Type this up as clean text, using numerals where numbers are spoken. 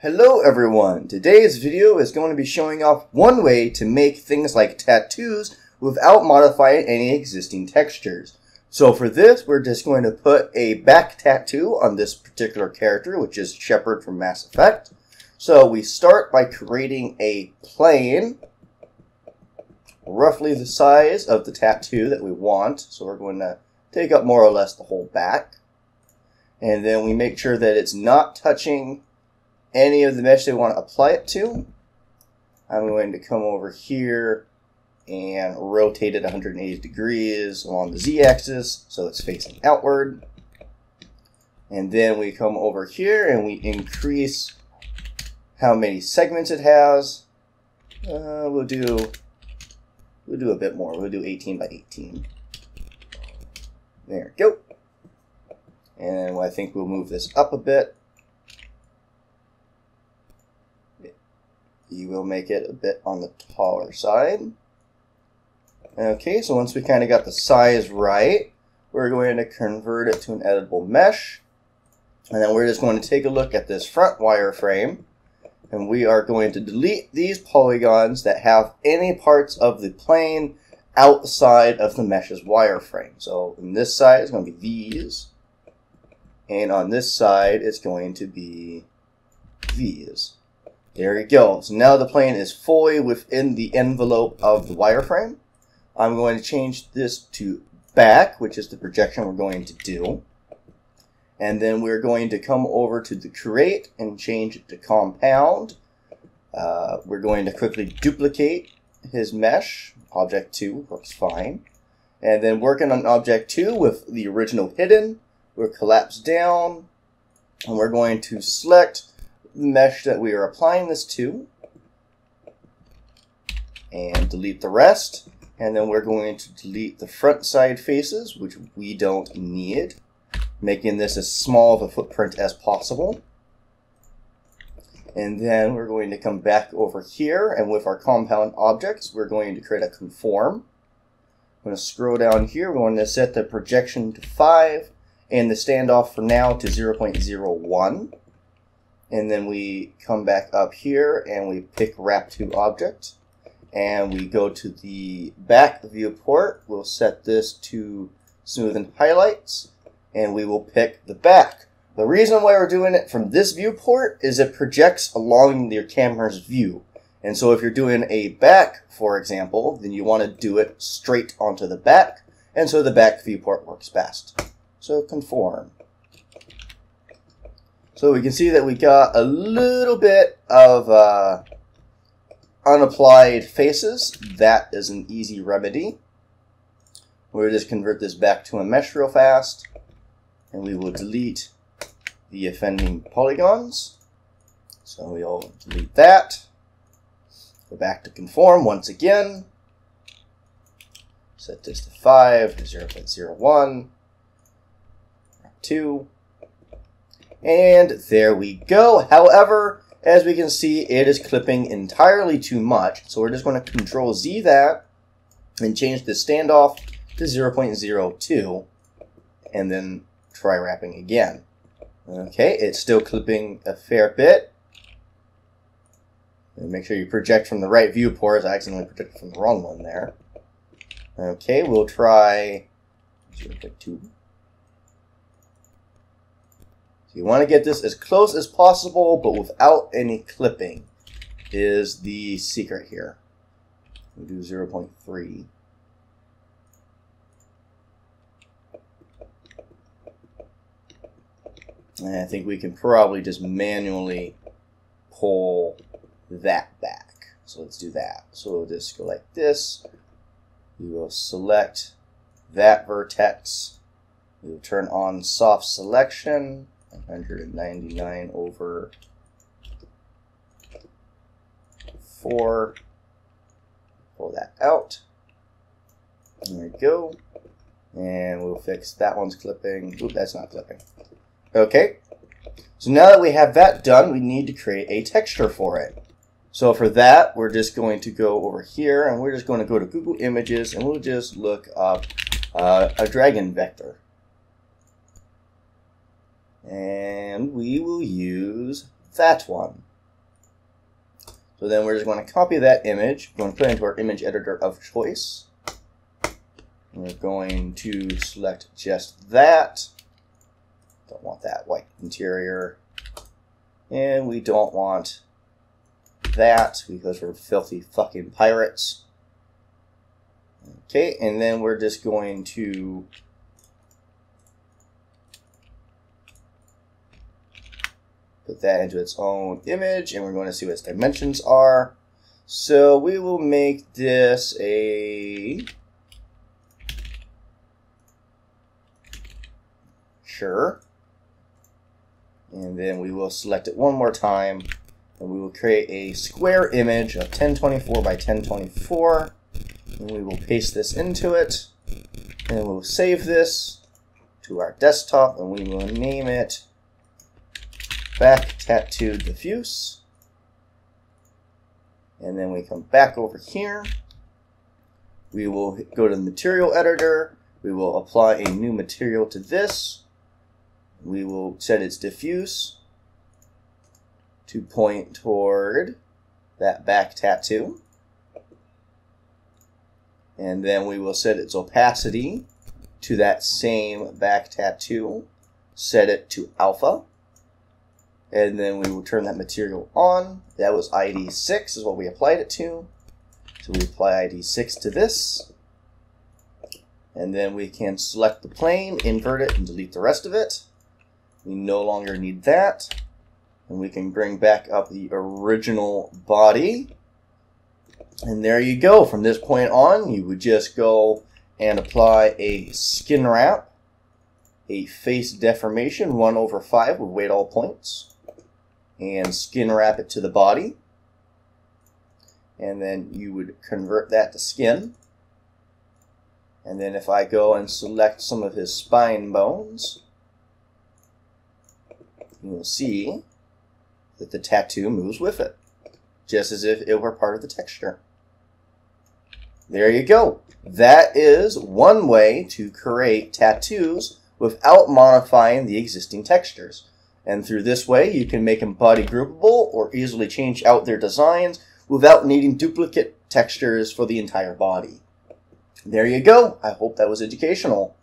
Hello everyone! Today's video is going to be showing off one way to make things like tattoos without modifying any existing textures. So for this, we're just going to put a back tattoo on this particular character, which is Shepard from Mass Effect. So we start by creating a plane, roughly the size of the tattoo that we want. So we're going to take up more or less the whole back. And then we make sure that it's not touching any of the mesh they want to apply it to. I'm going to come over here and rotate it 180 degrees along the z-axis so it's facing outward. And then we come over here and we increase how many segments it has. We'll do a bit more. We'll do 18 by 18. There we go. And I think we'll move this up a bit. You will make it a bit on the taller side. Okay, so once we kind of got the size right, we're going to convert it to an editable mesh. And then we're just going to take a look at this front wireframe. And we are going to delete these polygons that have any parts of the plane outside of the mesh's wireframe. So on this side, it's going to be these. And on this side, it's going to be these. There we go. So now the plane is fully within the envelope of the wireframe. I'm going to change this to back, which is the projection we're going to do. And then we're going to come over to the create and change it to compound. We're going to quickly duplicate his mesh. Object 2 works fine. And then working on object 2 with the original hidden, we'll collapse down. And we're going to select the mesh that we are applying this to and delete the rest. And then we're going to delete the front side faces, which we don't need, making this as small of a footprint as possible. And then we're going to come back over here, and with our compound objects, we're going to create a conform. I'm going to scroll down here. We're going to set the projection to 5 and the standoff for now to 0.01. And then we come back up here and we pick wrap to object. And we go to the back viewport. We'll set this to smooth and highlights. And we will pick the back. The reason why we're doing it from this viewport is it projects along your camera's view. And so if you're doing a back, for example, then you want to do it straight onto the back. And so the back viewport works best. So conform. So we can see that we got a little bit of unapplied faces. That is an easy remedy. We'll just convert this back to a mesh real fast. And we will delete the offending polygons. So we'll delete that. Go back to conform once again. Set this to 5 to 0.01. 2. And there we go. However, as we can see, it is clipping entirely too much. So we're just going to Control Z that and change the standoff to 0.02 and then try wrapping again. Okay, it's still clipping a fair bit. And make sure you project from the right viewport. I accidentally projected from the wrong one there. Okay, we'll try 0.2. You want to get this as close as possible, but without any clipping is the secret here. We'll do 0.3. And I think we can probably just manually pull that back. So let's do that. So we'll just go like this. We will select that vertex. We will turn on soft selection. 199 over 4. Pull that out. There we go. And we'll fix that one's clipping. Oop, that's not clipping. Okay. So now that we have that done, we need to create a texture for it. So for that, we're just going to go over here and we're just going to go to Google Images and we'll just look up a dragon vector. And we will use that one. So then we're just going to copy that image, we're going to put it into our image editor of choice. And we're going to select just that. Don't want that white interior. And we don't want that because we're filthy fucking pirates. Okay, and then we're just going to put that into its own image, and we're going to see what its dimensions are. So we will make this a... Sure. And then we will select it one more time, and we will create a square image of 1024 by 1024. And we will paste this into it, and we'll save this to our desktop, and we will name it Back Tattoo Diffuse. And then we come back over here. We will go to the material editor. We will apply a new material to this. We will set its diffuse to point toward that back tattoo. And then we will set its opacity to that same back tattoo. Set it to alpha. And then we will turn that material on. That was ID 6 is what we applied it to. So we apply ID 6 to this. And then we can select the plane, invert it, and delete the rest of it. We no longer need that. And we can bring back up the original body. And there you go. From this point on, you would just go and apply a skin wrap, a face deformation 1/5 with weight all points, and skin wrap it to the body. And then you would convert that to skin. And then if I go and select some of his spine bones, you will see that the tattoo moves with it, just as if it were part of the texture. There you go. That is one way to create tattoos without modifying the existing textures. And through this way, you can make them body groupable or easily change out their designs without needing duplicate textures for the entire body. There you go. I hope that was educational.